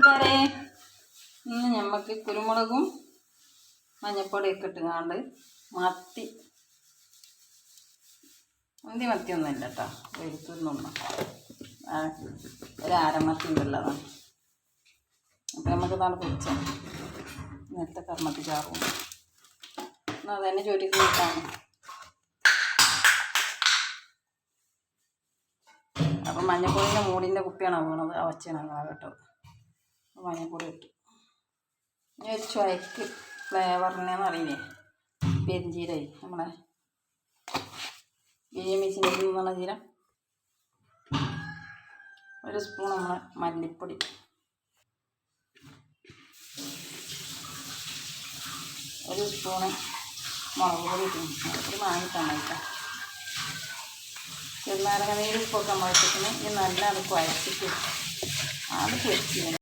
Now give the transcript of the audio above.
കൂട്ടുകാരെ, ഇന്ന് നമുക്ക് കുരുമുളകും മഞ്ഞൾപ്പൊടിയൊക്കെ ഇട്ടുകൊണ്ട് മത്തി മത്തിയൊന്നുമില്ല കേട്ടോ, വെളുത്തുനിന്നൊന്നും ഒരു അരമത്തി ഉള്ളതാണ്. അപ്പം നമുക്ക് നാളെ പൊരിച്ച നേരത്തെ കർമ്മത്തി ചാറും അതന്നെ ജോലിക്ക് കൂട്ടാണ്. അപ്പം മഞ്ഞൾപ്പൊടിൻ്റെ മൂടിൻ്റെ കുപ്പിയാണ് വീണത്, അവച്ചാണ് കേട്ടോ. മഞ്ഞൾപ്പൊടി ഇട്ടു. ഇനി ഒരു ചുവയ്ക്ക് ഫ്ലേവറിനെന്ന് അറിയില്ലേ, പെരിഞ്ചീരയി നമ്മളെ ബിരിയാണിച്ചിൻ്റെ എന്നുള്ള ജീരം, ഒരു സ്പൂൺ നമ്മളെ മല്ലിപ്പൊടി, ഒരു സ്പൂണ് മുളക് പൊടി ഇട്ടു. മുളക് വാങ്ങിയിട്ടാണ് കേട്ടോ. ചെറുനാരങ്ങ നീര് ഉപ്പൊക്കെ നമ്മൾ ഇട്ടിട്ട് നല്ല അത് കുഴച്ചിട്ട് അത് പൊരിച്ച്